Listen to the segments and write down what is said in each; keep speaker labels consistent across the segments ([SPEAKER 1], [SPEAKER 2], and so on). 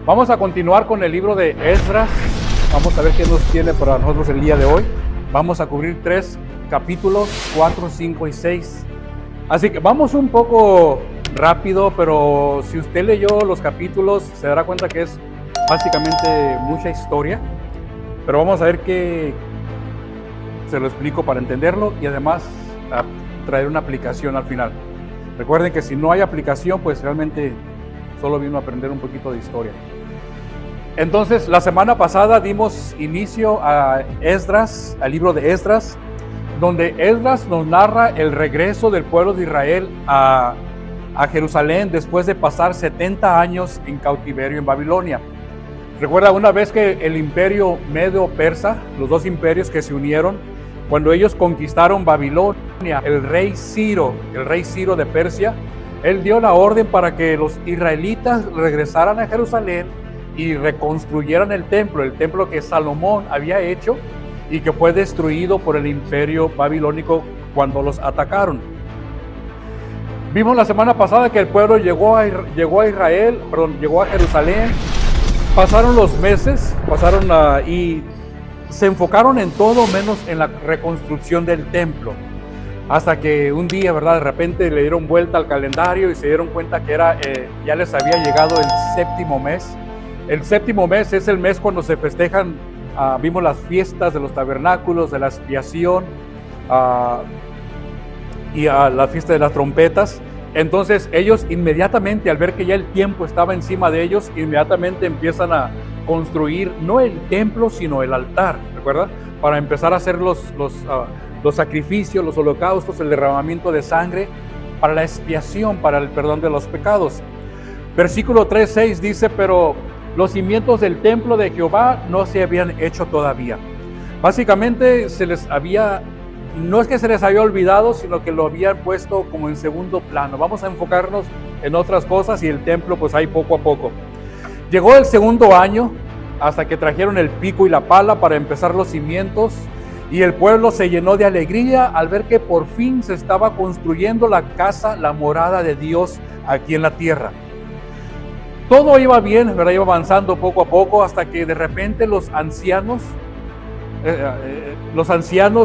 [SPEAKER 1] Vamos a continuar con el libro de Esdras. Vamos a ver qué nos tiene para nosotros el día de hoy. Vamos a cubrir 3 capítulos, 4, 5 y 6. Así que vamos un poco rápido, pero si usted leyó los capítulos, se dará cuenta que es básicamente mucha historia. Pero vamos a ver que se lo explico para entenderlo y además a traer una aplicación al final. Recuerden que si no hay aplicación, pues realmente solo vino a aprender un poquito de historia. Entonces, la semana pasada dimos inicio a Esdras, al libro de Esdras, donde Esdras nos narra el regreso del pueblo de Israel a Jerusalén después de pasar 70 años en cautiverio en Babilonia. Recuerda una vez que el imperio medo-persa, los dos imperios que se unieron, cuando ellos conquistaron Babilonia, el rey Ciro de Persia, él dio la orden para que los israelitas regresaran a Jerusalén y reconstruyeran el templo que Salomón había hecho y que fue destruido por el imperio babilónico cuando los atacaron. Vimos la semana pasada que el pueblo llegó a Jerusalén. Pasaron los meses, y se enfocaron en todo menos en la reconstrucción del templo. Hasta que un día, ¿verdad? De repente le dieron vuelta al calendario y se dieron cuenta que ya les había llegado el séptimo mes. El séptimo mes es el mes cuando se festejan, vimos las fiestas de los tabernáculos, de la expiación y la fiesta de las trompetas. Entonces ellos inmediatamente, al ver que ya el tiempo estaba encima de ellos, inmediatamente empiezan a construir no el templo, sino el altar, ¿recuerda? Para empezar a hacer los sacrificios, los holocaustos, el derramamiento de sangre para la expiación, para el perdón de los pecados. Versículo 3:6 dice: pero los cimientos del templo de Jehová no se habían hecho todavía. Básicamente no es que se les había olvidado, sino que lo habían puesto como en segundo plano. Vamos a enfocarnos en otras cosas y el templo pues ahí poco a poco. Llegó el segundo año hasta que trajeron el pico y la pala para empezar los cimientos. Y el pueblo se llenó de alegría al ver que por fin se estaba construyendo la casa, la morada de Dios aquí en la tierra. Todo iba bien, ¿verdad? Iba avanzando poco a poco hasta que de repente los ancianos,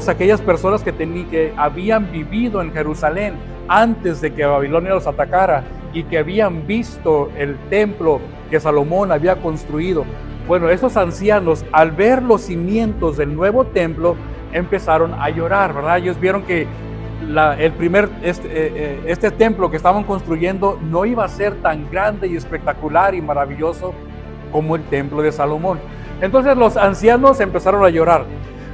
[SPEAKER 1] aquellas personas que habían vivido en Jerusalén antes de que Babilonia los atacara y que habían visto el templo que Salomón había construido. Bueno, esos ancianos, al ver los cimientos del nuevo templo, empezaron a llorar, ¿verdad? Ellos vieron que este templo que estaban construyendo no iba a ser tan grande y espectacular y maravilloso como el templo de Salomón. Entonces los ancianos empezaron a llorar.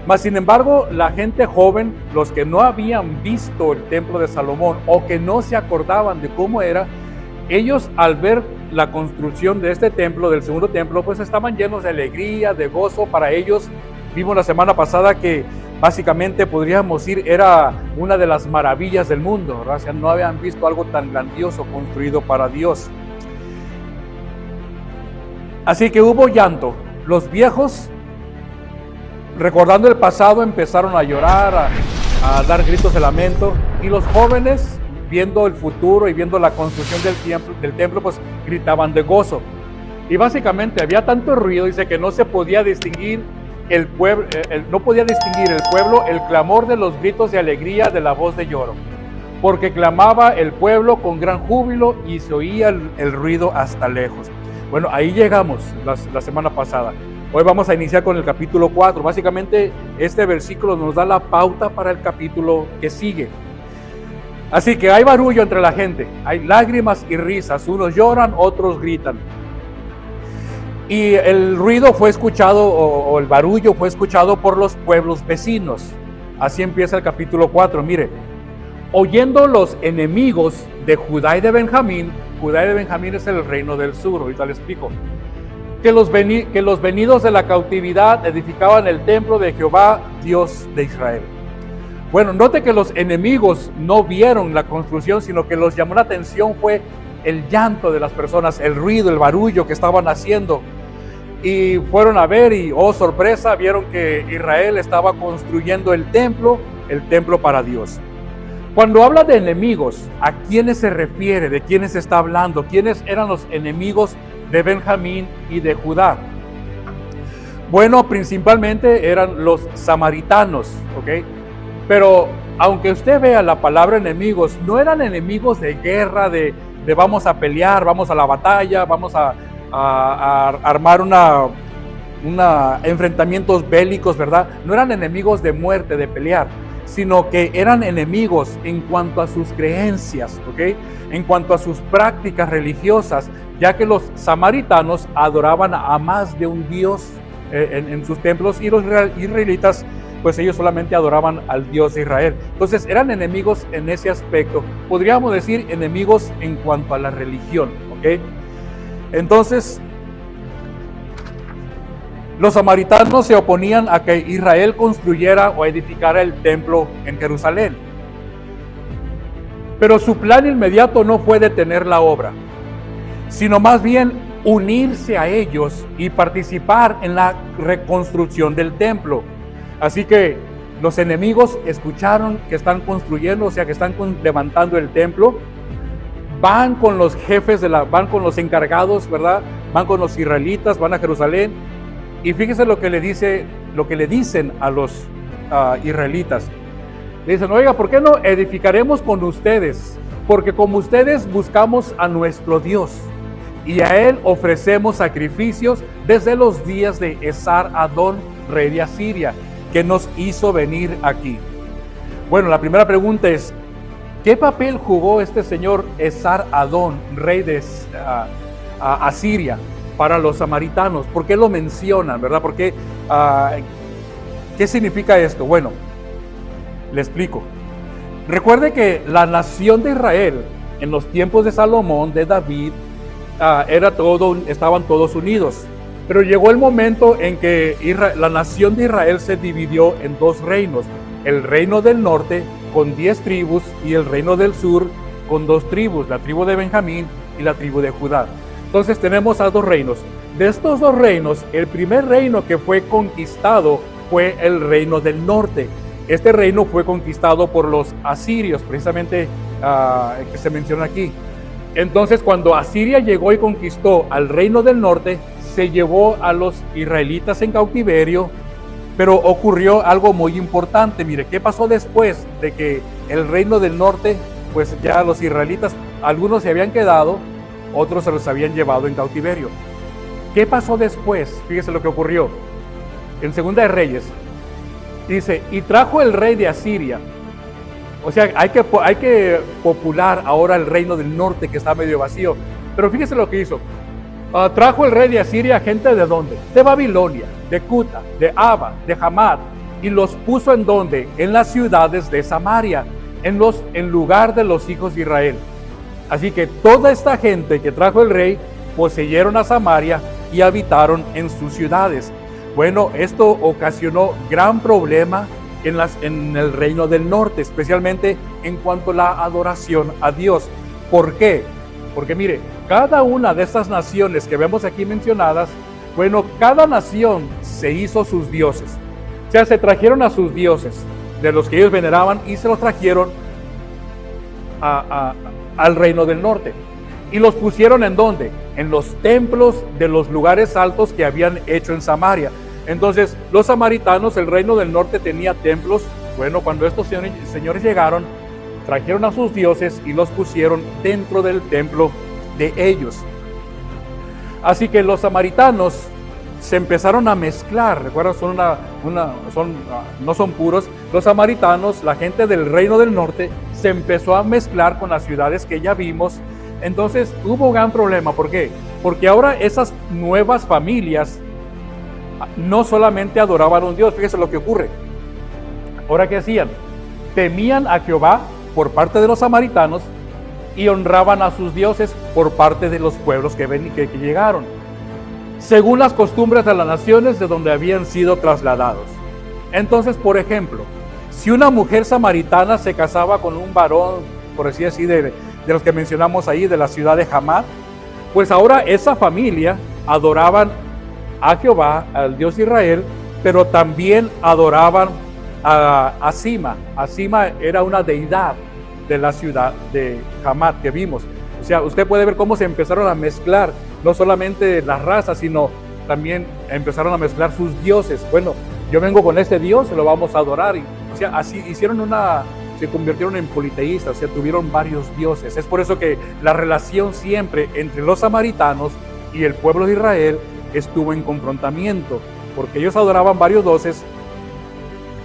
[SPEAKER 1] Mas sin embargo, la gente joven, los que no habían visto el templo de Salomón o que no se acordaban de cómo era, ellos al ver la construcción de este templo, del segundo templo, pues estaban llenos de alegría, de gozo. Para ellos, vimos la semana pasada que básicamente podríamos decir era una de las maravillas del mundo, ¿verdad? O sea, no habían visto algo tan grandioso construido para Dios. Así que hubo llanto. Los viejos, recordando el pasado, empezaron a llorar, a dar gritos de lamento, y los jóvenes, viendo el futuro y viendo la construcción del templo, pues gritaban de gozo. Y básicamente había tanto ruido, dice, que no se podía distinguir el pueblo el clamor de los gritos de alegría de la voz de lloro, porque clamaba el pueblo con gran júbilo y se oía el ruido hasta lejos. Bueno, ahí llegamos la semana pasada. Hoy vamos a iniciar con el capítulo 4. Básicamente este versículo nos da la pauta para el capítulo que sigue. Así que hay barullo entre la gente, hay lágrimas y risas, unos lloran, otros gritan. Y el ruido fue escuchado, o el barullo fue escuchado por los pueblos vecinos. Así empieza el capítulo 4, mire. Oyendo los enemigos de Judá y de Benjamín es el reino del sur, ahorita le explico, que los venidos de la cautividad edificaban el templo de Jehová, Dios de Israel. Bueno, note que los enemigos no vieron la construcción, sino que los llamó la atención fue el llanto de las personas, el ruido, el barullo que estaban haciendo. Y fueron a ver y, oh sorpresa, vieron que Israel estaba construyendo el templo para Dios. Cuando habla de enemigos, ¿a quiénes se refiere? ¿De quiénes está hablando? ¿Quiénes eran los enemigos de Benjamín y de Judá. Bueno, principalmente eran los samaritanos, ¿ok? Pero aunque usted vea la palabra enemigos, no eran enemigos de guerra, de vamos a pelear, vamos a la batalla, vamos a armar enfrentamientos bélicos, ¿verdad? No eran enemigos de muerte, de pelear, sino que eran enemigos en cuanto a sus creencias, ¿ok? En cuanto a sus prácticas religiosas, ya que los samaritanos adoraban a más de un dios en sus templos, y los israelitas, pues ellos solamente adoraban al Dios de Israel. Entonces eran enemigos en ese aspecto, podríamos decir enemigos en cuanto a la religión, ¿ok? Entonces, los samaritanos se oponían a que Israel construyera o edificara el templo en Jerusalén. Pero su plan inmediato no fue detener la obra, sino más bien unirse a ellos y participar en la reconstrucción del templo. Así que los enemigos escucharon que están construyendo, o sea, que están levantando el templo. Van con los jefes, van con los encargados, ¿verdad? Van con los israelitas, van a Jerusalén. Y fíjese lo que le dicen a los israelitas. Le dicen, oiga, ¿por qué no edificaremos con ustedes? Porque como ustedes buscamos a nuestro Dios, y a él ofrecemos sacrificios desde los días de Esar-Adón, rey de Asiria, que nos hizo venir aquí. Bueno, la primera pregunta es, ¿qué papel jugó este señor Esar-Adón, rey de Asiria, para los samaritanos? ¿Por qué lo mencionan, verdad? ¿Por qué? ¿Qué significa esto? Bueno, le explico. Recuerde que la nación de Israel, en los tiempos de Salomón, de David, estaban todos unidos. Pero llegó el momento en que la nación de Israel se dividió en dos reinos. El reino del norte con 10 tribus y el reino del sur con 2 tribus, la tribu de Benjamín y la tribu de Judá. Entonces tenemos a 2 reinos. De estos 2 reinos, el primer reino que fue conquistado fue el reino del norte. Este reino fue conquistado por los asirios, precisamente que se menciona aquí. Entonces, cuando Asiria llegó y conquistó al reino del norte, se llevó a los israelitas en cautiverio, pero ocurrió algo muy importante. Mire, ¿qué pasó después de que el reino del norte, pues ya los israelitas, algunos se habían quedado, otros se los habían llevado en cautiverio? ¿Qué pasó después? Fíjese lo que ocurrió. En Segunda de Reyes, dice, y trajo el rey de Asiria. O sea, hay que popular ahora el reino del norte que está medio vacío. Pero fíjese lo que hizo. Trajo el rey de Asiria gente ¿de dónde? De Babilonia, de Cuta, de Aba, de Hamat, y los puso ¿en dónde? En las ciudades de Samaria, en lugar de los hijos de Israel. Así que toda esta gente que trajo el rey poseyeron a Samaria y habitaron en sus ciudades. Bueno, esto ocasionó gran problema en el reino del norte, especialmente en cuanto a la adoración a Dios. ¿Por qué? Porque mire, cada una de estas naciones que vemos aquí mencionadas, bueno, cada nación se hizo sus dioses. O sea, se trajeron a sus dioses, de los que ellos veneraban, y se los trajeron al reino del norte. ¿Y los pusieron en dónde? En los templos de los lugares altos que habían hecho en Samaria. Entonces, los samaritanos, el reino del norte tenía templos. Bueno, cuando estos señores llegaron, trajeron a sus dioses y los pusieron dentro del templo de ellos. Así que los samaritanos se empezaron a mezclar. Recuerda, no son puros. Los samaritanos, la gente del reino del norte, se empezó a mezclar con las ciudades que ya vimos. Entonces hubo un gran problema. ¿Por qué? Porque ahora esas nuevas familias no solamente adoraban a un Dios. Fíjese lo que ocurre. Ahora, ¿qué hacían? Temían a Jehová por parte de los samaritanos y honraban a sus dioses por parte de los pueblos que llegaron, según las costumbres de las naciones de donde habían sido trasladados. Entonces, por ejemplo, si una mujer samaritana se casaba con un varón, por decir así, de los que mencionamos ahí, de la ciudad de Hamat, pues ahora esa familia adoraban a Jehová, al Dios de Israel, pero también adoraban a Asima. Asima era una deidad de la ciudad de Hamat que vimos. O sea, usted puede ver cómo se empezaron a mezclar, no solamente las razas, sino también empezaron a mezclar sus dioses. Bueno, yo vengo con este dios, lo vamos a adorar. O sea, así se convirtieron en politeístas, o sea, tuvieron varios dioses. Es por eso que la relación siempre entre los samaritanos y el pueblo de Israel estuvo en confrontamiento, porque ellos adoraban varios dioses,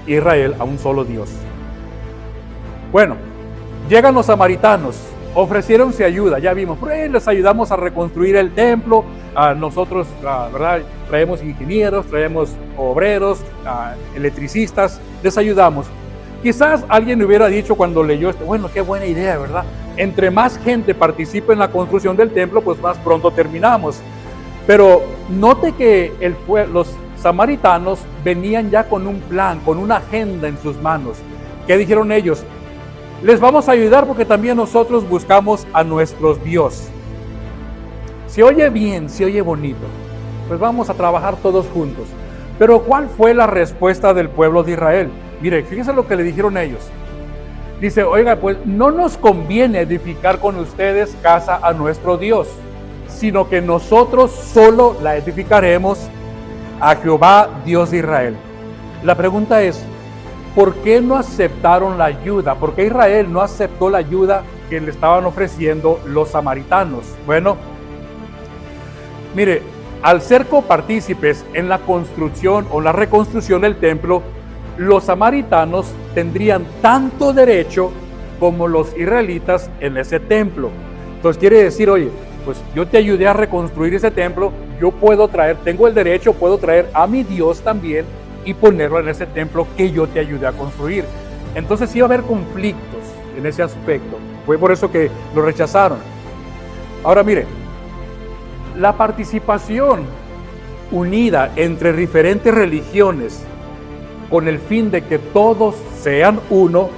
[SPEAKER 1] Israel a un solo Dios. Bueno, llegan los samaritanos, ofreciéronse ayuda, ya vimos, pues les ayudamos a reconstruir el templo, nosotros, ¿verdad? Traemos ingenieros, traemos obreros, electricistas, les ayudamos. Quizás alguien hubiera dicho cuando leyó esto, bueno, qué buena idea, ¿verdad? Entre más gente participe en la construcción del templo, pues más pronto terminamos. Pero note que los samaritanos venían ya con un plan, con una agenda en sus manos. ¿Qué dijeron ellos? Les vamos a ayudar porque también nosotros buscamos a nuestros Dios. Se oye bien, se oye bonito, pues vamos a trabajar todos juntos. Pero ¿cuál fue la respuesta del pueblo de Israel? Mire, fíjense lo que le dijeron ellos. Dice, oiga, pues no nos conviene edificar con ustedes casa a nuestro Dios, sino que nosotros solo la edificaremos a Jehová, Dios de Israel. La pregunta es, ¿por qué no aceptaron la ayuda? ¿Por qué Israel no aceptó la ayuda que le estaban ofreciendo los samaritanos? Bueno, mire, al ser copartícipes en la construcción o la reconstrucción del templo, los samaritanos tendrían tanto derecho como los israelitas en ese templo. Entonces quiere decir, oye, pues yo te ayudé a reconstruir ese templo, yo tengo el derecho, puedo traer a mi Dios también y ponerlo en ese templo que yo te ayudé a construir. Entonces iba a haber conflictos en ese aspecto. Fue por eso que lo rechazaron. Ahora mire, la participación unida entre diferentes religiones con el fin de que todos sean uno,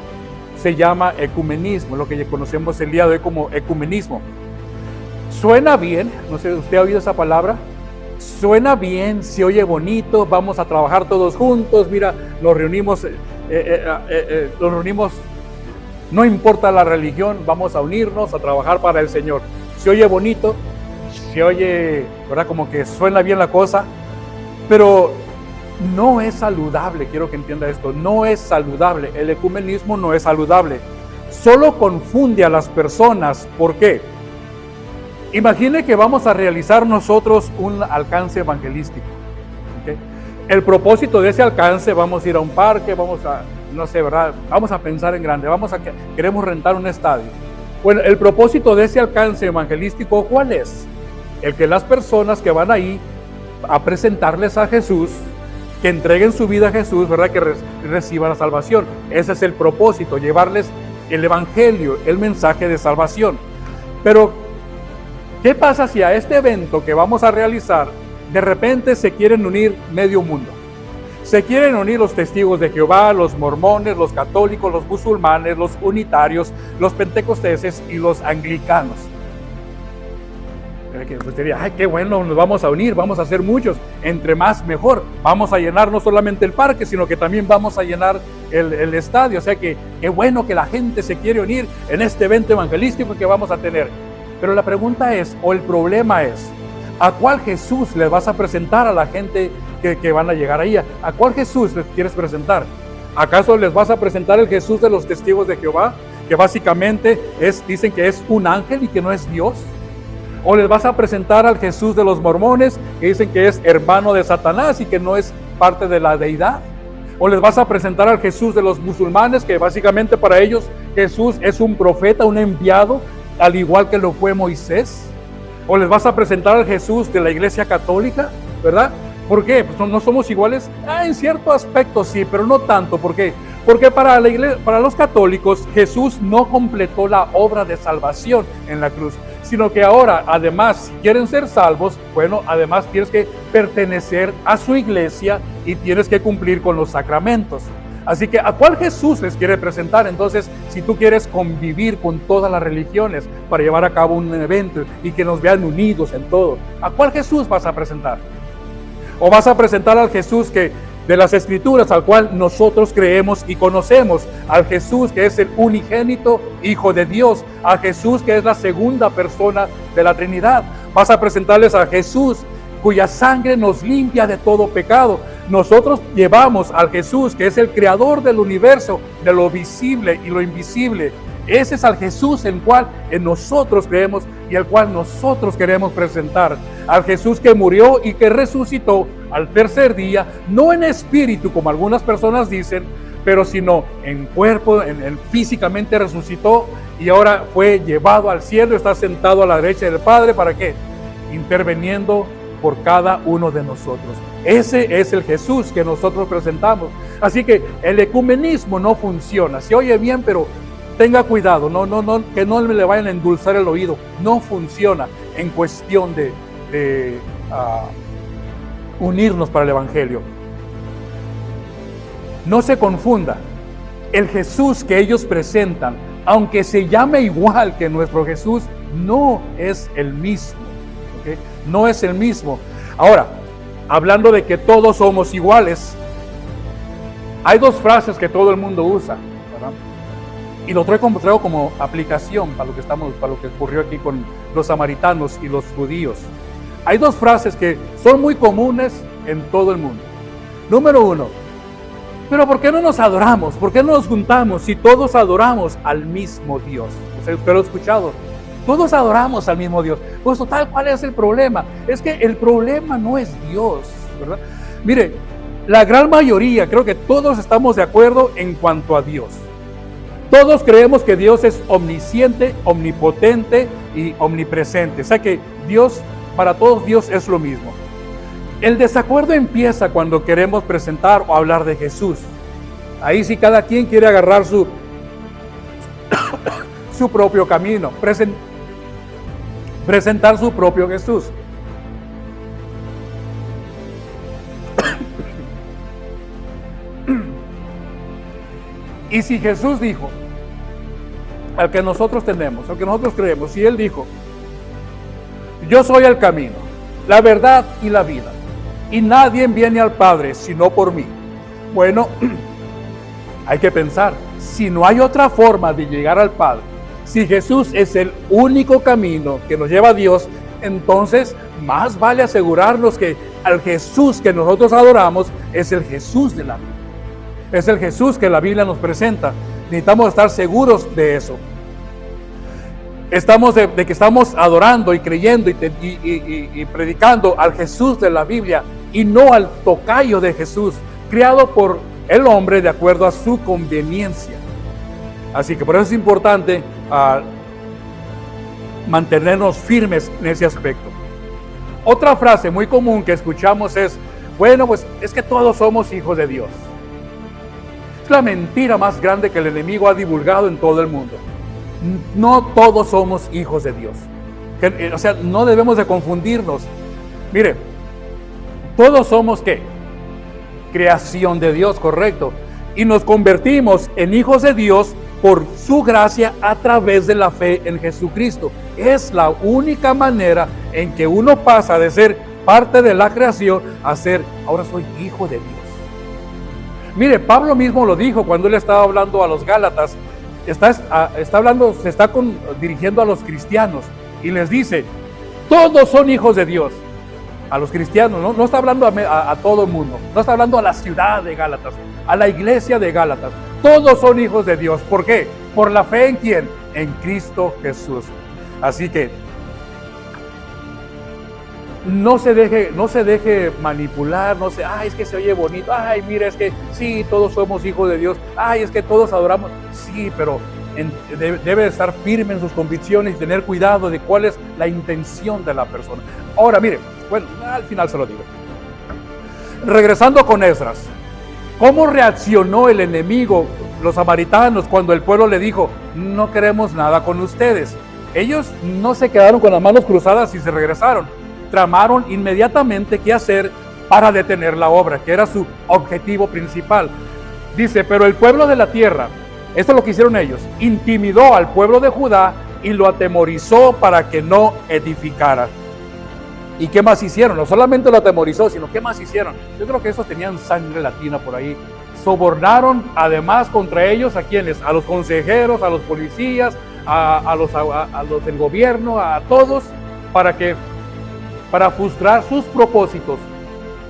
[SPEAKER 1] se llama ecumenismo, lo que ya conocemos el día de hoy como ecumenismo. Suena bien, no sé, ¿usted ha oído esa palabra? Suena bien, se oye bonito, vamos a trabajar todos juntos, mira, nos reunimos, no importa la religión, vamos a unirnos a trabajar para el Señor. Se oye bonito, se oye, ¿verdad? Como que suena bien la cosa, pero no es saludable, quiero que entienda esto, no es saludable, el ecumenismo no es saludable, solo confunde a las personas. ¿Por qué? Imagine que vamos a realizar nosotros un alcance evangelístico, ¿okay? El propósito de ese alcance, vamos a ir a un parque, vamos a, no sé, ¿verdad? Vamos a pensar en grande, queremos rentar un estadio. Bueno, el propósito de ese alcance evangelístico, ¿cuál es? El que las personas que van ahí a presentarles a Jesús, que entreguen su vida a Jesús, ¿verdad? Que reciban la salvación. Ese es el propósito, llevarles el evangelio, el mensaje de salvación. Pero, ¿qué pasa si a este evento que vamos a realizar, de repente se quieren unir medio mundo? Se quieren unir los testigos de Jehová, los mormones, los católicos, los musulmanes, los unitarios, los pentecosteses y los anglicanos. Pues diría, ay, qué bueno, nos vamos a unir, vamos a ser muchos, entre más mejor, vamos a llenar no solamente el parque, sino que también vamos a llenar el estadio. O sea que qué bueno que la gente se quiere unir en este evento evangelístico que vamos a tener. Pero la pregunta es, o el problema es, ¿a cuál Jesús les vas a presentar a la gente que van a llegar ahí? ¿A cuál Jesús les quieres presentar? ¿Acaso les vas a presentar el Jesús de los testigos de Jehová, que básicamente dicen que es un ángel y que no es Dios? ¿O les vas a presentar al Jesús de los mormones, que dicen que es hermano de Satanás y que no es parte de la deidad? ¿O les vas a presentar al Jesús de los musulmanes, que básicamente para ellos Jesús es un profeta, un enviado, al igual que lo fue Moisés? ¿O les vas a presentar al Jesús de la Iglesia Católica, verdad? ¿Por qué? Pues no somos iguales. En cierto aspecto sí, pero no tanto. ¿Por qué? Porque para los católicos Jesús no completó la obra de salvación en la cruz, sino que ahora, además, si quieren ser salvos, bueno, además tienes que pertenecer a su iglesia y tienes que cumplir con los sacramentos. Así que, ¿a cuál Jesús les quiere presentar? Entonces, si tú quieres convivir con todas las religiones para llevar a cabo un evento y que nos vean unidos en todo, ¿a cuál Jesús vas a presentar? ¿O vas a presentar al Jesús que de las Escrituras, al cual nosotros creemos y conocemos, al Jesús que es el unigénito Hijo de Dios, a Jesús que es la segunda persona de la Trinidad. Vas a presentarles a Jesús, cuya sangre nos limpia de todo pecado. Nosotros llevamos al Jesús que es el creador del universo, de lo visible y lo invisible. Ese es al Jesús en cual en nosotros creemos y el cual nosotros queremos presentar. Al Jesús que murió y que resucitó al tercer día, no en espíritu como algunas personas dicen, pero sino en cuerpo, físicamente resucitó y ahora fue llevado al cielo, está sentado a la derecha del Padre. ¿Para qué? Interviniendo por cada uno de nosotros. Ese es el Jesús que nosotros presentamos. Así que el ecumenismo no funciona. Se oye bien, pero tenga cuidado, que no le vayan a endulzar el oído. No funciona en cuestión de unirnos para el Evangelio. No se confunda. El Jesús que ellos presentan, aunque se llame igual que nuestro Jesús, no es el mismo. ¿Okay? No es el mismo. Ahora, hablando de que todos somos iguales, hay dos frases que todo el mundo usa, ¿verdad? Y lo traigo como aplicación para lo que ocurrió aquí con los samaritanos y los judíos. Hay dos frases que son muy comunes en todo el mundo. Número uno, pero ¿por qué no nos adoramos? ¿Por qué no nos juntamos si todos adoramos al mismo Dios? Usted lo ha escuchado. Todos adoramos al mismo Dios. Pues total, ¿cuál es el problema? Es que el problema no es Dios, ¿verdad? Mire, la gran mayoría, creo que todos estamos de acuerdo en cuanto a Dios. Todos creemos que Dios es omnisciente, omnipotente y omnipresente. O sea que Dios, para todos Dios es lo mismo. El desacuerdo empieza cuando queremos presentar o hablar de Jesús. Ahí sí cada quien quiere agarrar su propio camino, presentar su propio Jesús. Y si Jesús dijo, al que nosotros tenemos, al que nosotros creemos, si Él dijo, yo soy el camino, la verdad y la vida, y nadie viene al Padre sino por mí. Bueno, hay que pensar, si no hay otra forma de llegar al Padre, si Jesús es el único camino que nos lleva a Dios, entonces más vale asegurarnos que al Jesús que nosotros adoramos es el Jesús de la Biblia. Es el Jesús que la Biblia nos presenta. Necesitamos estar seguros de eso. De que estamos adorando y creyendo y predicando al Jesús de la Biblia y no al tocayo de Jesús, creado por el hombre de acuerdo a su conveniencia. Así que por eso es importante mantenernos firmes en ese aspecto. Otra frase muy común que escuchamos es, bueno, pues es que todos somos hijos de Dios. Es la mentira más grande que el enemigo ha divulgado en todo el mundo. No todos somos hijos de Dios. O sea, no debemos de confundirnos. Mire, todos somos ¿qué? Creación de Dios, correcto. Y nos convertimos en hijos de Dios por su gracia a través de la fe en Jesucristo. Es la única manera en que uno pasa de ser parte de la creación a ser, ahora soy hijo de Dios. Mire, Pablo mismo lo dijo cuando él estaba hablando a los Gálatas. Se está dirigiendo a los cristianos y les dice, todos son hijos de Dios. A los cristianos, no está hablando a todo el mundo, no está hablando a la ciudad de Gálatas, a la iglesia de Gálatas. Todos son hijos de Dios. ¿Por qué? Por la fe en ¿quién? En Cristo Jesús. Así que no se deje manipular, es que se oye bonito, mira, es que sí, todos somos hijos de Dios, es que todos adoramos, sí, pero debe estar firme en sus convicciones y tener cuidado de cuál es la intención de la persona. Ahora, mire, bueno, al final se lo digo. Regresando con Esdras, ¿cómo reaccionó el enemigo, los samaritanos, cuando el pueblo le dijo, no queremos nada con ustedes? Ellos no se quedaron con las manos cruzadas y se regresaron. Tramaron inmediatamente qué hacer para detener la obra, que era su objetivo principal. Dice, pero el pueblo de la tierra, esto es lo que hicieron ellos, intimidó al pueblo de Judá y lo atemorizó para que no edificara. ¿Y qué más hicieron? No solamente lo atemorizó, sino ¿qué más hicieron? Yo creo que esos tenían sangre latina por ahí. Sobornaron además contra ellos a quienes, a los consejeros, a los policías, a los del gobierno, a todos, para frustrar sus propósitos.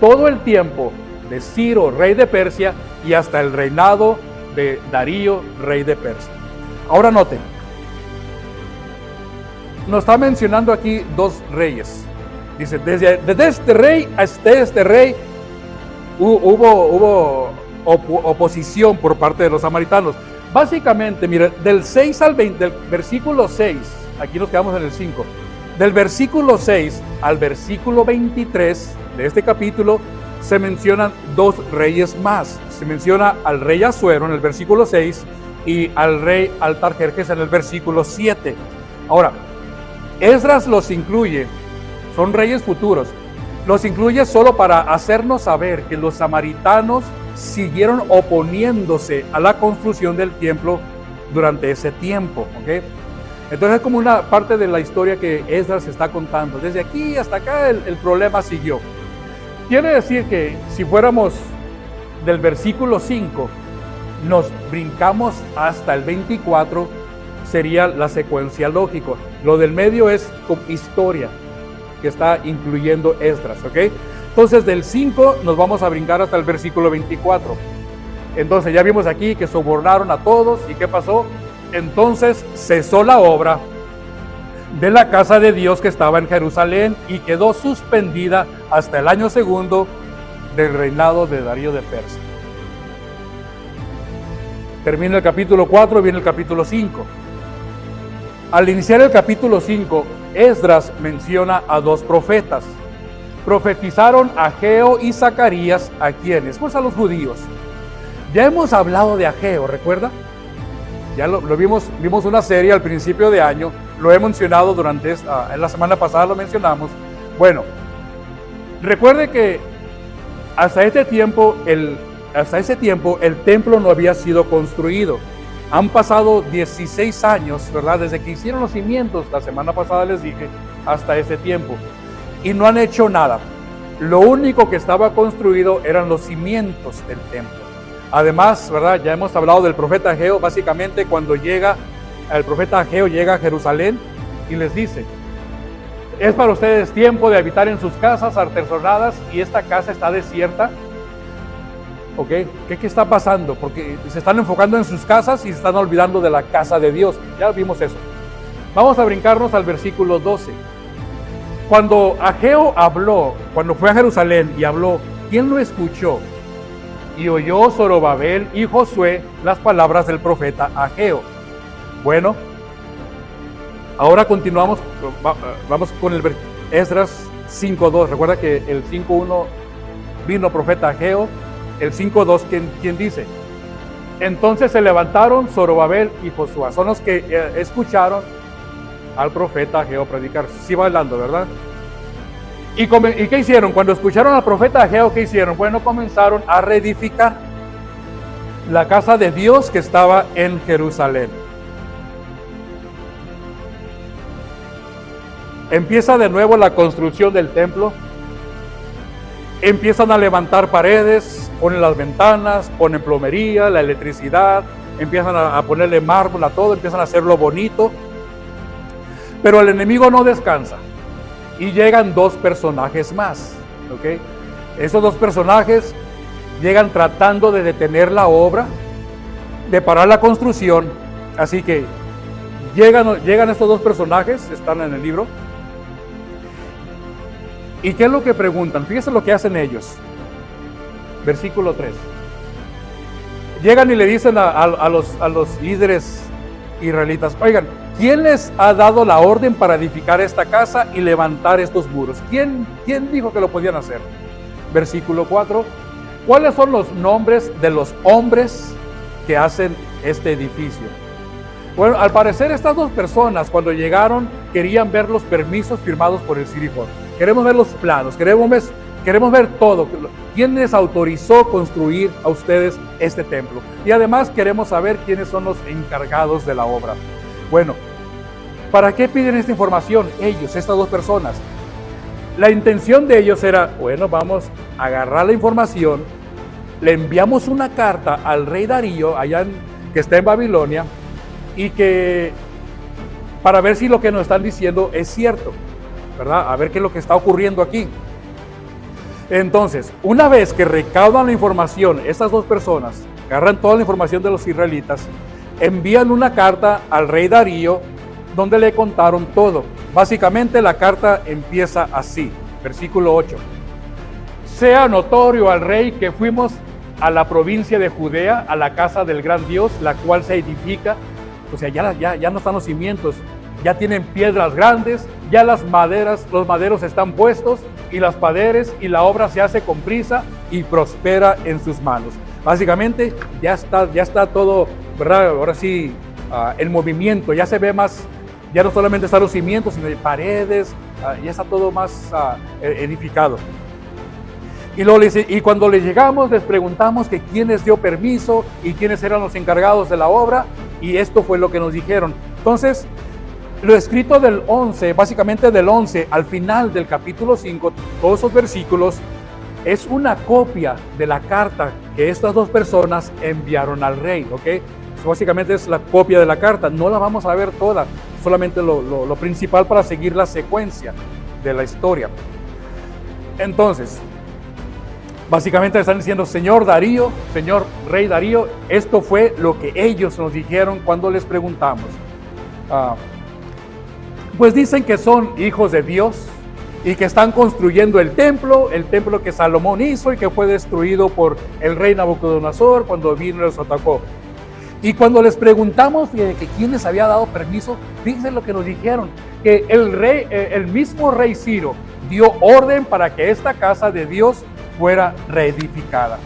[SPEAKER 1] Todo el tiempo de Ciro, rey de Persia, y hasta el reinado de Darío, rey de Persia. Ahora noten, nos está mencionando aquí dos reyes. Dice, desde este rey hasta este rey hubo oposición por parte de los samaritanos. Básicamente, mire, del 6 al 20, del versículo 6, aquí nos quedamos en el 5, del versículo 6 al versículo 23 de este capítulo, se mencionan dos reyes más. Se menciona al rey Asuero en el versículo 6 y al rey Artajerjes en el versículo 7. Ahora, Esdras los incluye, son reyes futuros, los incluye solo para hacernos saber que los samaritanos siguieron oponiéndose a la construcción del templo durante ese tiempo, ¿ok? Entonces es como una parte de la historia que Esdras está contando. Desde aquí hasta acá el problema siguió. Quiere decir que si fuéramos del versículo 5, nos brincamos hasta el 24, sería la secuencia lógica. Lo del medio es historia que está incluyendo Esdras, ¿ok? Entonces del 5 nos vamos a brincar hasta el versículo 24. Entonces ya vimos aquí que sobornaron a todos. ¿Y qué pasó? Entonces cesó la obra de la casa de Dios que estaba en Jerusalén y quedó suspendida hasta el año segundo del reinado de Darío de Persia. Termina el capítulo 4, viene el capítulo 5. Al iniciar el capítulo 5, Esdras menciona a dos profetas. Profetizaron Ageo y Zacarías, ¿a quiénes? Pues a los judíos. Ya hemos hablado de Ageo, ¿recuerda? Ya lo vimos una serie al principio de año, lo he mencionado en la semana pasada lo mencionamos. Bueno, recuerde que hasta ese tiempo el templo no había sido construido. Han pasado 16 años, ¿verdad? Desde que hicieron los cimientos, la semana pasada les dije, hasta ese tiempo. Y no han hecho nada. Lo único que estaba construido eran los cimientos del templo. Además, ¿verdad? Ya hemos hablado del profeta Ageo. Básicamente cuando el profeta Ageo llega a Jerusalén y les dice, es para ustedes tiempo de habitar en sus casas artesonadas y esta casa está desierta. ¿Ok? ¿Qué está pasando? Porque se están enfocando en sus casas y se están olvidando de la casa de Dios. Ya vimos eso. Vamos a brincarnos al versículo 12. Cuando Ageo habló, cuando fue a Jerusalén y habló, ¿quién lo escuchó? Y oyó Zorobabel y Josué las palabras del profeta Ageo. Bueno, ahora continuamos, vamos con el Esdras 5.2. Recuerda que el 5.1 vino profeta Ageo. El 5.2, ¿quién dice? Entonces se levantaron Zorobabel y Josué. Son los que escucharon al profeta Ageo predicar. Sí va hablando, ¿verdad? ¿Y qué hicieron? Cuando escucharon al profeta Ageo, ¿qué hicieron? Bueno, comenzaron a reedificar la casa de Dios que estaba en Jerusalén. Empieza de nuevo la construcción del templo. Empiezan a levantar paredes, ponen las ventanas, ponen plomería, la electricidad, empiezan a ponerle mármol a todo, empiezan a hacerlo bonito. Pero el enemigo no descansa y llegan dos personajes más, ¿ok? Esos dos personajes llegan tratando de detener la obra, de parar la construcción. Así que llegan estos dos personajes, están en el libro. ¿Y qué es lo que preguntan? Fíjense lo que hacen ellos. Versículo 3. Llegan y le dicen a los líderes israelitas, oigan, ¿quién les ha dado la orden para edificar esta casa y levantar estos muros? ¿Quién dijo que lo podían hacer? Versículo 4. ¿Cuáles son los nombres de los hombres que hacen este edificio? Bueno, al parecer estas dos personas cuando llegaron querían ver los permisos firmados por el Sirifón. Queremos ver los planos, queremos ver todo. ¿Quién les autorizó construir a ustedes este templo? Y además queremos saber quiénes son los encargados de la obra. Bueno, ¿para qué piden esta información? Ellos, estas dos personas. La intención de ellos era, bueno, vamos a agarrar la información, le enviamos una carta al rey Darío, que está en Babilonia, y que para ver si lo que nos están diciendo es cierto, ¿verdad? A ver qué es lo que está ocurriendo aquí. Entonces, una vez que recaudan la información, estas dos personas agarran toda la información de los israelitas, envían una carta al rey Darío donde le contaron todo. Básicamente la carta empieza así, versículo 8. Sea notorio al rey que fuimos a la provincia de Judea, a la casa del gran Dios, la cual se edifica. O sea, ya no están los cimientos, ya tienen piedras grandes, ya los maderos están puestos, y las paredes, y la obra se hace con prisa y prospera en sus manos. Básicamente ya está todo, ¿verdad? Ahora sí, el movimiento, ya se ve más, ya no solamente están los cimientos, sino paredes, ya está todo más edificado. Y cuando les llegamos, les preguntamos que quién les dio permiso y quiénes eran los encargados de la obra, y esto fue lo que nos dijeron. Entonces, lo escrito del 11, básicamente del 11 al final del capítulo 5, todos esos versículos, es una copia de la carta que estas dos personas enviaron al rey, ¿ok? Básicamente es la copia de la carta, no la vamos a ver toda, solamente lo principal para seguir la secuencia de la historia. Entonces, básicamente están diciendo, señor Darío, señor rey Darío, esto fue lo que ellos nos dijeron cuando les preguntamos. Pues dicen que son hijos de Dios y que están construyendo el templo que Salomón hizo y que fue destruido por el rey Nabucodonosor cuando vino y los atacó. Y cuando les preguntamos que quién les había dado permiso, fíjense lo que nos dijeron, que el mismo rey Ciro dio orden para que esta casa de Dios fuera reedificada.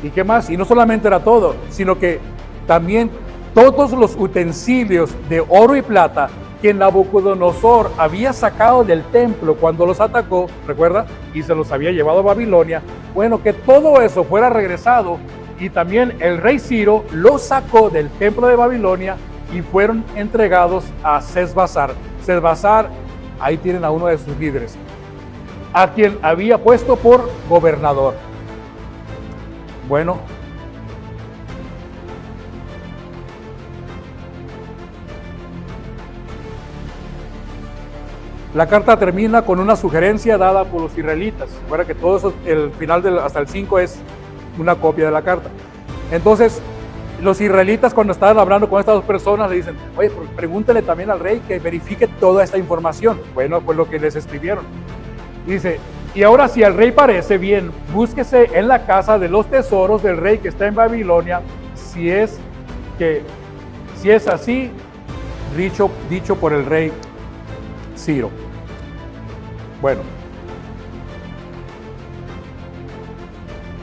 [SPEAKER 1] ¿Y qué más? Y no solamente era todo, sino que también todos los utensilios de oro y plata que Nabucodonosor había sacado del templo cuando los atacó, ¿recuerda? Y se los había llevado a Babilonia. Bueno, que todo eso fuera regresado, y también el rey Ciro los sacó del templo de Babilonia y fueron entregados a Sesbazar. Sesbazar, ahí tienen a uno de sus líderes, a quien había puesto por gobernador. Bueno, la carta termina con una sugerencia dada por los israelitas. Recuerda que todo eso, el final hasta el 5 es una copia de la carta. Entonces, los israelitas, cuando estaban hablando con estas dos personas, le dicen, oye, pregúntale también al rey que verifique toda esta información. Bueno, pues lo que les escribieron. Dice, y ahora si al rey parece bien, búsquese en la casa de los tesoros del rey que está en Babilonia, si es así, dicho por el rey Ciro. Bueno,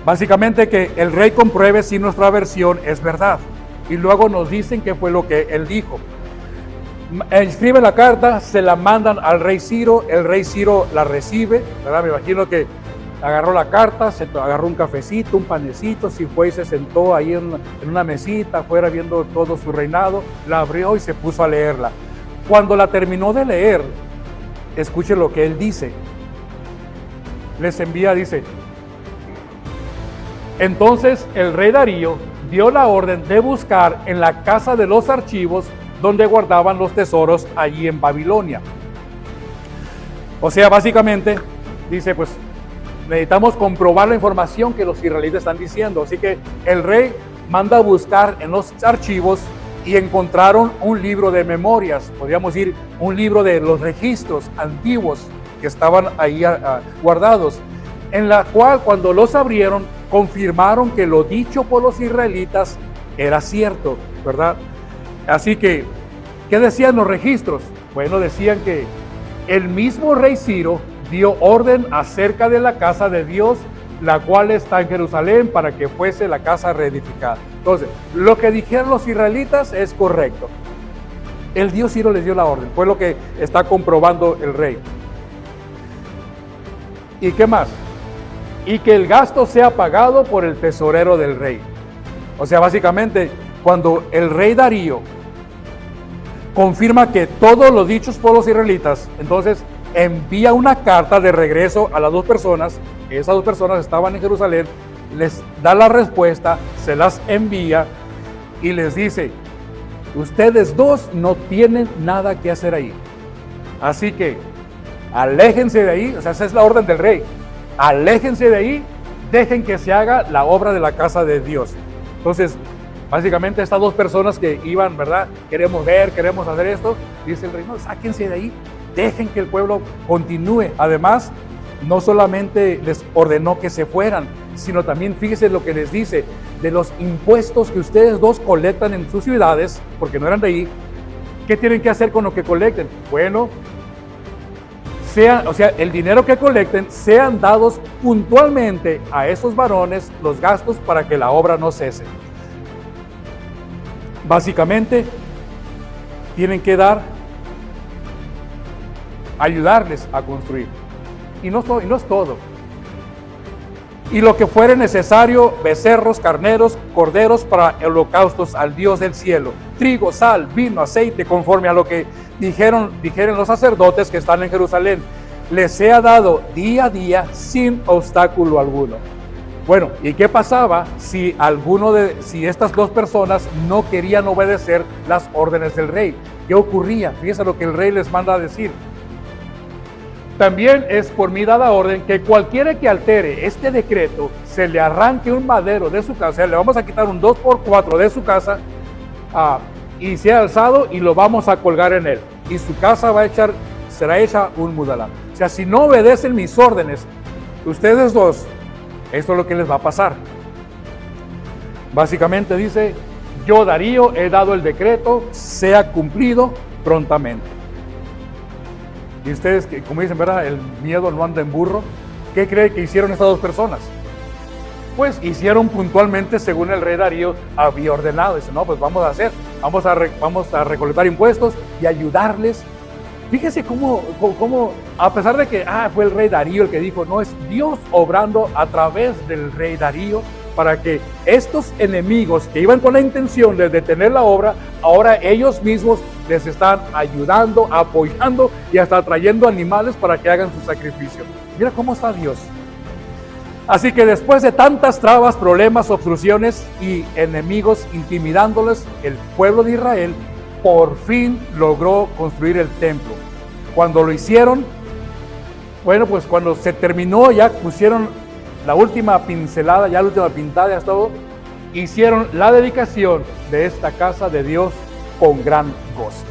[SPEAKER 1] básicamente que el rey compruebe si nuestra versión es verdad, y luego nos dicen qué fue lo que él dijo. Escribe la carta, se la mandan al rey Ciro, el rey Ciro la recibe, ¿verdad? Me imagino que agarró la carta, se agarró un cafecito, un panecito, si fue y se sentó ahí en una mesita, afuera viendo todo su reinado, la abrió y se puso a leerla. Cuando la terminó de leer, escuche lo que él dice. Les envía, dice, entonces el rey Darío dio la orden de buscar en la casa de los archivos donde guardaban los tesoros allí en Babilonia. O sea, básicamente, dice, pues necesitamos comprobar la información que los israelitas están diciendo. Así que el rey manda a buscar en los archivos y encontraron un libro de memorias, podríamos decir, un libro de los registros antiguos que estaban ahí guardados, en la cual cuando los abrieron, confirmaron que lo dicho por los israelitas era cierto, ¿verdad? Así que, ¿qué decían los registros? Bueno, decían que el mismo rey Ciro dio orden acerca de la casa de Dios, la cual está en Jerusalén, para que fuese la casa reedificada. Entonces, lo que dijeron los israelitas es correcto. El Dios Ciro les dio la orden, fue lo que está comprobando el rey. ¿Y qué más? Y que el gasto sea pagado por el tesorero del rey. O sea, básicamente, cuando el rey Darío confirma que todos los dichos por los israelitas, entonces envía una carta de regreso a las dos personas. Esas dos personas estaban en Jerusalén, les da la respuesta, se las envía y les dice: ustedes dos no tienen nada que hacer ahí. Así que aléjense de ahí. O sea, esa es la orden del rey. Aléjense de ahí, dejen que se haga la obra de la casa de Dios. Entonces, básicamente estas dos personas que iban, ¿verdad? Queremos ver, queremos hacer esto. Dice el rey: no, sáquense de ahí, dejen que el pueblo continúe. Además, no solamente les ordenó que se fueran, sino también, fíjese lo que les dice, de los impuestos que ustedes dos colectan en sus ciudades, porque no eran de ahí. ¿Qué tienen que hacer con lo que colecten? Bueno, el dinero que colecten, sean dados puntualmente a esos varones los gastos para que la obra no cese. Básicamente, tienen que ayudarles a construir. Y no es todo. Y lo que fuere necesario: becerros, carneros, corderos para holocaustos al Dios del cielo, trigo, sal, vino, aceite, conforme a lo que dijeron los sacerdotes que están en Jerusalén. Les sea dado día a día sin obstáculo alguno. Bueno, ¿y qué pasaba si estas dos personas no querían obedecer las órdenes del rey? ¿Qué ocurría? Fíjense lo que el rey les manda a decir: también es por mí dada orden que cualquiera que altere este decreto, se le arranque un madero de su casa. O sea, le vamos a quitar un 2x4 de su casa, y sea alzado, y lo vamos a colgar en él, y su casa será hecha un mudalá. O sea, si no obedecen mis órdenes, ustedes dos, esto es lo que les va a pasar. Básicamente dice: yo, Darío, he dado el decreto, sea cumplido prontamente. Y ustedes, como dicen, ¿verdad? El miedo no anda en burro. ¿Qué creen que hicieron estas dos personas? Pues hicieron puntualmente según el rey Darío había ordenado. Dice: no, pues vamos a recolectar impuestos y ayudarles. Fíjese cómo a pesar de que fue el rey Darío el que dijo, no, es Dios obrando a través del rey Darío para que estos enemigos que iban con la intención de detener la obra, ahora ellos mismos les están ayudando, apoyando y hasta trayendo animales para que hagan su sacrificio. Mira cómo está Dios. Así que después de tantas trabas, problemas, obstrucciones y enemigos intimidándoles, el pueblo de Israel por fin logró construir el templo. Cuando lo hicieron, bueno, pues cuando se terminó, ya pusieron la última pincelada, ya la última pintada, ya todo, hicieron la dedicación de esta casa de Dios con gran gozo.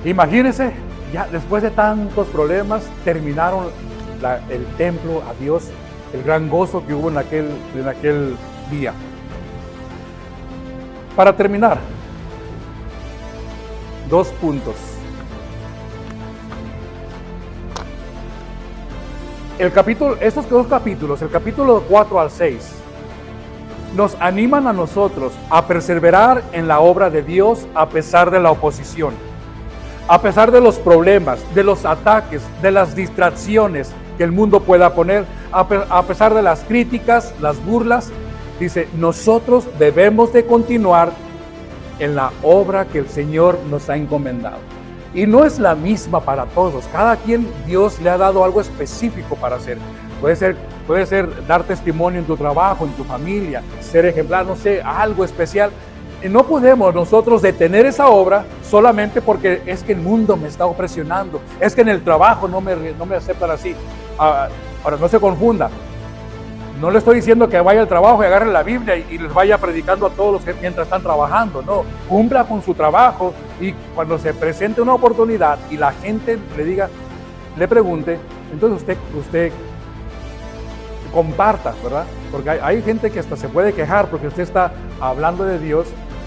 [SPEAKER 1] Imagínense, ya después de tantos problemas, terminaron el templo a Dios, el gran gozo que hubo en aquel día. Para terminar, 2 puntos. Estos 2 capítulos, el capítulo 4 al 6, nos animan a nosotros a perseverar en la obra de Dios a pesar de la oposición, a pesar de los problemas, de los ataques, de las distracciones que el mundo pueda poner, a pesar de las críticas, las burlas. Dice, nosotros debemos de continuar en la obra que el Señor nos ha encomendado. Y no es la misma para todos. Cada quien, Dios le ha dado algo específico para hacer. Puede ser dar testimonio en tu trabajo, en tu familia, ser ejemplar, no sé, algo especial. Y no podemos nosotros detener esa obra solamente porque es que el mundo me está opresionando, es que en el trabajo no me aceptan así. Ahora, no se confunda. No le estoy diciendo que vaya al trabajo y agarre la Biblia y les vaya predicando a todos los que mientras están trabajando. No, cumpla con su trabajo, y cuando se presente una oportunidad y la gente le pregunte, entonces usted comparta, ¿verdad? Porque hay gente que hasta se puede quejar porque usted está hablando de Dios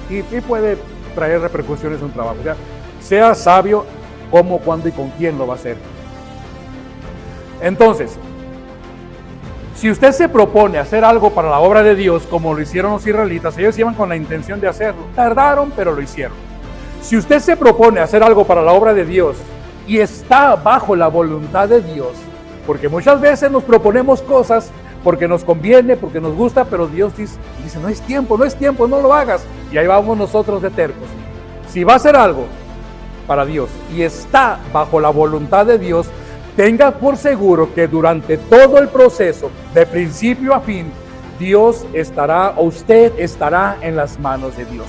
[SPEAKER 1] y puede traer repercusiones en un trabajo. O sea sabio cómo, cuándo y con quién lo va a hacer. Entonces, si usted se propone hacer algo para la obra de Dios, como lo hicieron los israelitas, ellos iban con la intención de hacerlo. Tardaron, pero lo hicieron. Si usted se propone hacer algo para la obra de Dios y está bajo la voluntad de Dios, porque muchas veces nos proponemos cosas porque nos conviene, porque nos gusta, pero Dios dice, no es tiempo, no lo hagas. Y ahí vamos nosotros de tercos. Si va a hacer algo para Dios y está bajo la voluntad de Dios, tenga por seguro que durante todo el proceso, de principio a fin, Dios estará, o usted estará en las manos de Dios.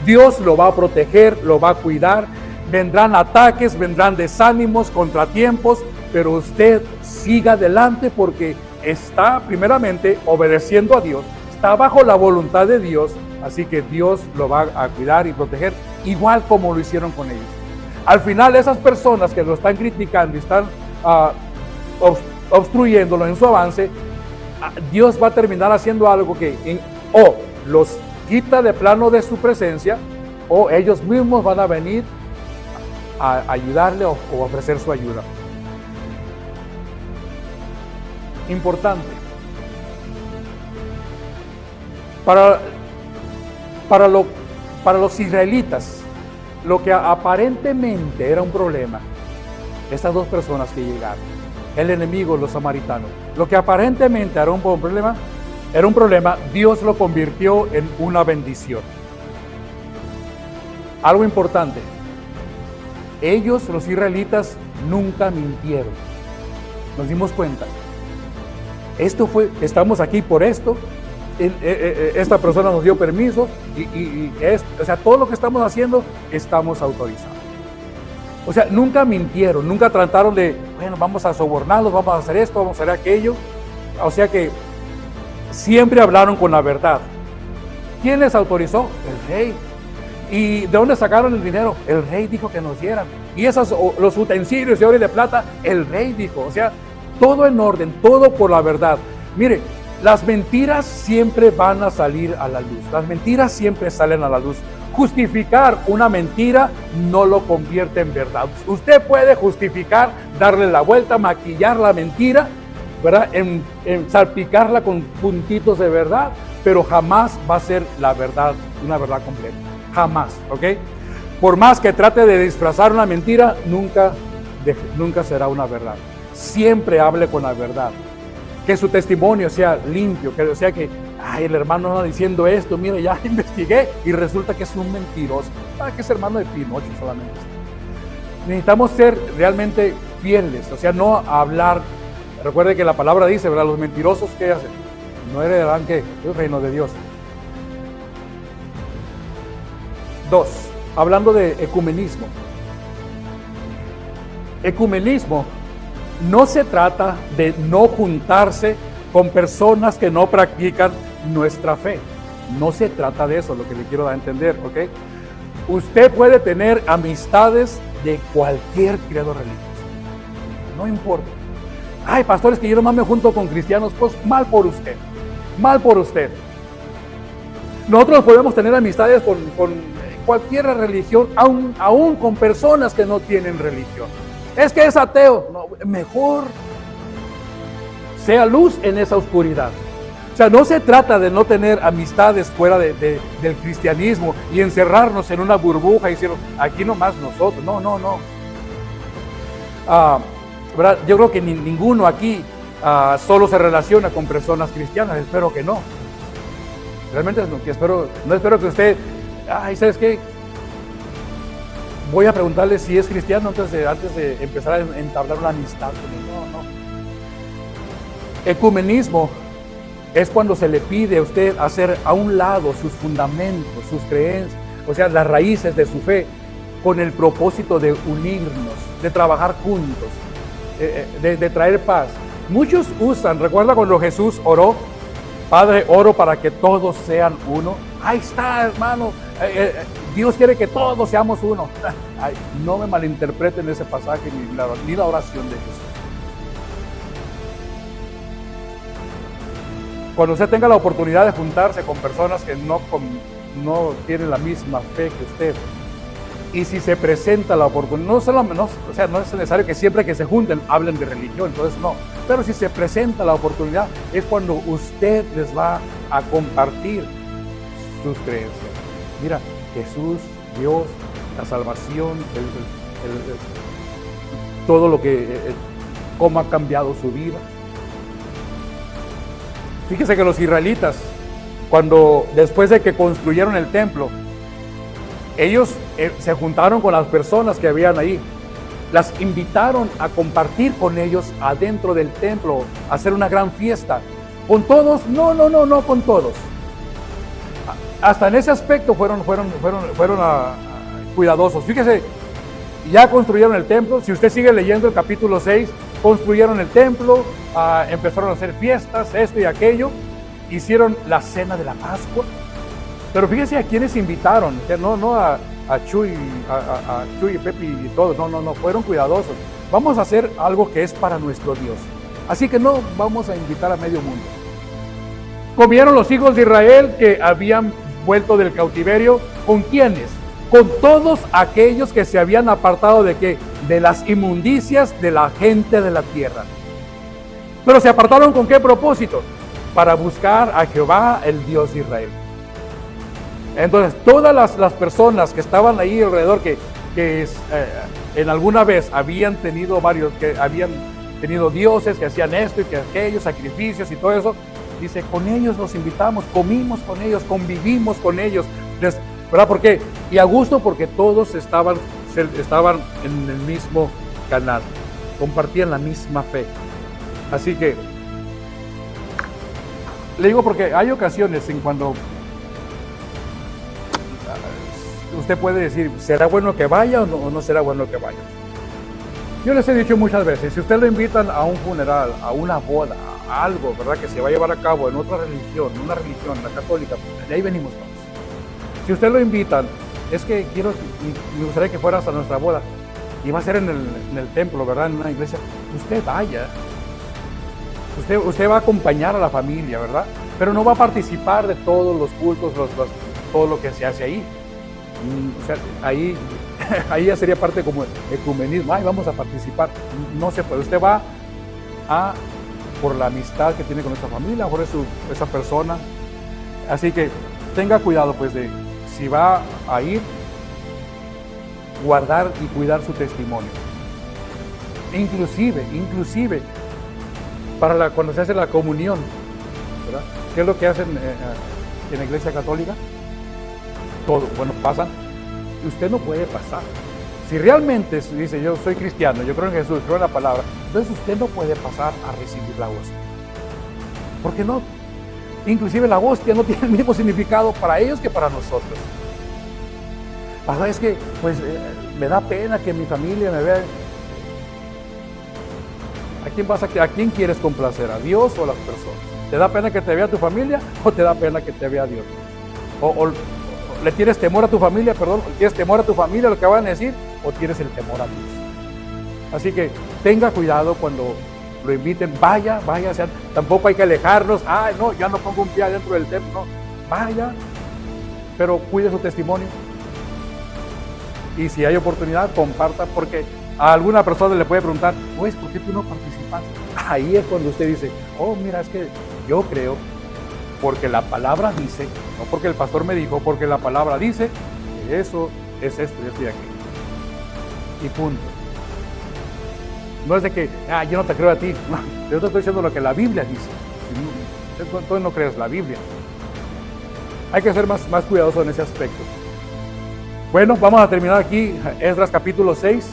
[SPEAKER 1] Dios lo va a proteger, lo va a cuidar. Vendrán ataques, vendrán desánimos, contratiempos, pero usted siga adelante porque está primeramente obedeciendo a Dios, está bajo la voluntad de Dios, así que Dios lo va a cuidar y proteger, igual como lo hicieron con ellos. Al final, esas personas que lo están criticando y están obstruyéndolo en su avance, Dios va a terminar haciendo algo que o los quita de plano de su presencia, o ellos mismos van a venir a ayudarle o ofrecer su ayuda. Importante. Para los israelitas, lo que aparentemente era un problema, estas dos personas que llegaron, el enemigo, los samaritanos, lo que aparentemente era un problema, Dios lo convirtió en una bendición. Algo importante, ellos, los israelitas, nunca mintieron. Nos dimos cuenta. Estamos aquí por esto, esta persona nos dio permiso o sea, todo lo que estamos haciendo, estamos autorizados. O sea, nunca mintieron, nunca trataron de, bueno, vamos a sobornarlos, vamos a hacer esto, vamos a hacer aquello. O sea que siempre hablaron con la verdad. ¿Quién les autorizó? El rey. ¿Y de dónde sacaron el dinero? El rey dijo que nos dieran. Y los utensilios de oro y de plata, el rey dijo. O sea, todo en orden, todo por la verdad. Mire, las mentiras siempre van a salir a la luz. Las mentiras siempre salen a la luz. Justificar una mentira no lo convierte en verdad. Usted puede justificar, darle la vuelta, maquillar la mentira, ¿verdad? En salpicarla con puntitos de verdad, pero jamás va a ser la verdad, una verdad completa. Jamás, ¿ok? Por más que trate de disfrazar una mentira, nunca será una verdad. Siempre hable con la verdad. Que su testimonio sea limpio, que sea que, el hermano anda diciendo esto, mire, ya investigué y resulta que es un mentiroso. Que es hermano de Pinocho solamente. Necesitamos ser realmente fieles, o sea, no hablar. Recuerde que la palabra dice, ¿verdad? Los mentirosos, ¿qué hacen? No heredarán, ¿qué? El reino de Dios. 2. Hablando de ecumenismo. Ecumenismo no se trata de no juntarse con personas que no practican nuestra fe. No se trata de eso, lo que le quiero dar a entender, ¿ok? Usted puede tener amistades de cualquier credo religioso. No importa. Pastores, que yo nomás me junto con cristianos. Pues mal por usted. Mal por usted. Nosotros podemos tener amistades con cualquier religión, aún con personas que no tienen religión. Es que es ateo. No, mejor sea luz en esa oscuridad. O sea, no se trata de no tener amistades fuera del cristianismo y encerrarnos en una burbuja y decir, aquí nomás nosotros. No. ¿Verdad? Yo creo que ninguno aquí solo se relaciona con personas cristianas. Espero que no. Realmente no espero que usted, ¿sabes qué? Voy a preguntarle si es cristiano antes de empezar a entablar una amistad con él. No. Ecumenismo es cuando se le pide a usted hacer a un lado sus fundamentos, sus creencias, o sea, las raíces de su fe, con el propósito de unirnos, de trabajar juntos, de traer paz. Muchos recuerda cuando Jesús oró, Padre, oro para que todos sean uno. Ahí está, hermano. Dios quiere que todos seamos uno. No me malinterpreten ese pasaje ni la oración de Jesús. Cuando usted tenga la oportunidad de juntarse con personas que no tienen la misma fe que usted, y si se presenta la oportunidad, no es necesario que siempre que se junten hablen de religión, entonces no, pero si se presenta la oportunidad, es cuando usted les va a compartir sus creencias. Mira, Jesús, Dios, la salvación, todo lo que, cómo ha cambiado su vida. Fíjese que los israelitas, después de que construyeron el templo, ellos se juntaron con las personas que habían ahí las invitaron a compartir con ellos adentro del templo, a hacer una gran fiesta. ¿Con todos? No con todos. Hasta en ese aspecto fueron cuidadosos. Fíjese, ya construyeron el templo. Si usted sigue leyendo el capítulo 6, construyeron el templo, empezaron a hacer fiestas, esto y aquello, hicieron la cena de la Pascua. Pero fíjese a quienes invitaron, que no a Chuy, a Chuy y Pepe y todos, no, fueron cuidadosos. Vamos a hacer algo que es para nuestro Dios. Así que no vamos a invitar a medio mundo. Comieron los hijos de Israel que habían vuelto del cautiverio. ¿Con quiénes? Con todos aquellos que se habían apartado de qué? De las inmundicias de la gente de la tierra. Pero se apartaron ¿con qué propósito? Para buscar a Jehová, el Dios de Israel. Entonces, todas las personas que estaban ahí alrededor, que en alguna vez habían tenido dioses que hacían esto y que aquellos sacrificios y todo eso, dice, con ellos los invitamos, comimos con ellos, convivimos con ellos, ¿verdad? ¿Por qué? Y a gusto, porque todos estaban en el mismo canal, compartían la misma fe. Así que, le digo porque hay ocasiones en cuando usted puede decir, ¿será bueno que vaya o no será bueno que vaya? Yo les he dicho muchas veces, si usted lo invitan a un funeral, a una boda, a algo, ¿verdad?, que se va a llevar a cabo en otra religión, una religión, la católica, de ahí venimos todos. Si usted lo invitan, es que me gustaría que fueras a nuestra boda, y va a ser en el templo, ¿verdad?, en una iglesia, usted vaya. Usted va a acompañar a la familia, ¿verdad? Pero no va a participar de todos los cultos, todo lo que se hace ahí. O sea, ahí ya sería parte como ecumenismo. Ay, vamos a participar. No se puede. Usted va por la amistad que tiene con esa familia, por esa persona. Así que tenga cuidado, pues, de si va a ir, guardar y cuidar su testimonio. Inclusive, cuando se hace la comunión, ¿verdad? ¿Qué es lo que hacen en la iglesia católica? Todo, pasan. Usted no puede pasar. Si realmente dice, yo soy cristiano, yo creo en Jesús, creo en la palabra, entonces usted no puede pasar a recibir la hostia. ¿Por qué no? Inclusive la hostia no tiene el mismo significado para ellos que para nosotros. Pastor, es que, pues, me da pena que mi familia me vea. ¿A quién quieres complacer? ¿A Dios o a las personas? ¿Te da pena que te vea tu familia o te da pena que te vea Dios? O ¿le tienes temor a tu familia, ¿tienes temor a tu familia, lo que van a decir? ¿O tienes el temor a Dios? Así que tenga cuidado cuando lo inviten, vaya, tampoco hay que alejarnos, no, ya no pongo un pie dentro del templo, no, vaya, pero cuide su testimonio. Y si hay oportunidad, comparta, porque a alguna persona le puede preguntar, pues, ¿por qué tú no participaste? Ahí es cuando usted dice, mira, es que yo creo, porque la palabra dice, no porque el pastor me dijo, porque la palabra dice que eso es esto y esto y aquello. Y punto. No es de que, yo no te creo a ti. No, yo te estoy diciendo lo que la Biblia dice. Entonces no crees la Biblia. Hay que ser más cuidadoso en ese aspecto. Bueno, vamos a terminar aquí, Esdras capítulo 6,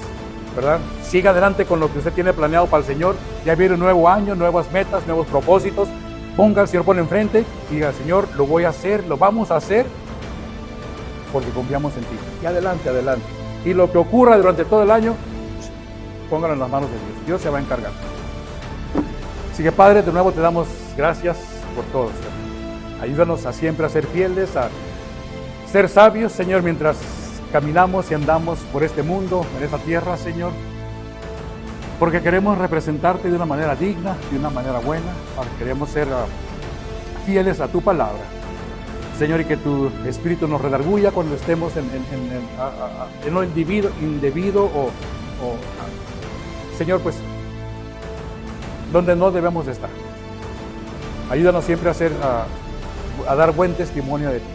[SPEAKER 1] ¿verdad? Siga adelante con lo que usted tiene planeado para el Señor. Ya viene un nuevo año, nuevas metas, nuevos propósitos. Ponga al Señor por enfrente y diga, Señor, lo voy a hacer, lo vamos a hacer, porque confiamos en ti. Y adelante. Y lo que ocurra durante todo el año, póngalo en las manos de Dios. Dios se va a encargar. Así que, Padre, de nuevo te damos gracias por todo, Señor. Ayúdanos a siempre a ser fieles, a ser sabios, Señor, mientras caminamos y andamos por este mundo, en esta tierra, Señor, porque queremos representarte de una manera digna, de una manera buena, queremos ser fieles a tu palabra, Señor, y que tu Espíritu nos redarguya cuando estemos en lo indebido o Señor, pues, donde no debemos de estar. Ayúdanos siempre a dar buen testimonio de ti.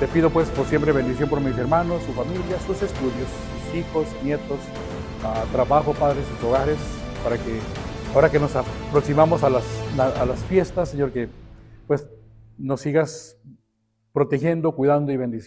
[SPEAKER 1] Te pido, pues, por siempre bendición por mis hermanos, su familia, sus estudios, sus hijos, nietos, trabajo, Padre, sus hogares, para que ahora que nos aproximamos a las fiestas, Señor, que pues nos sigas protegiendo, cuidando y bendiciendo.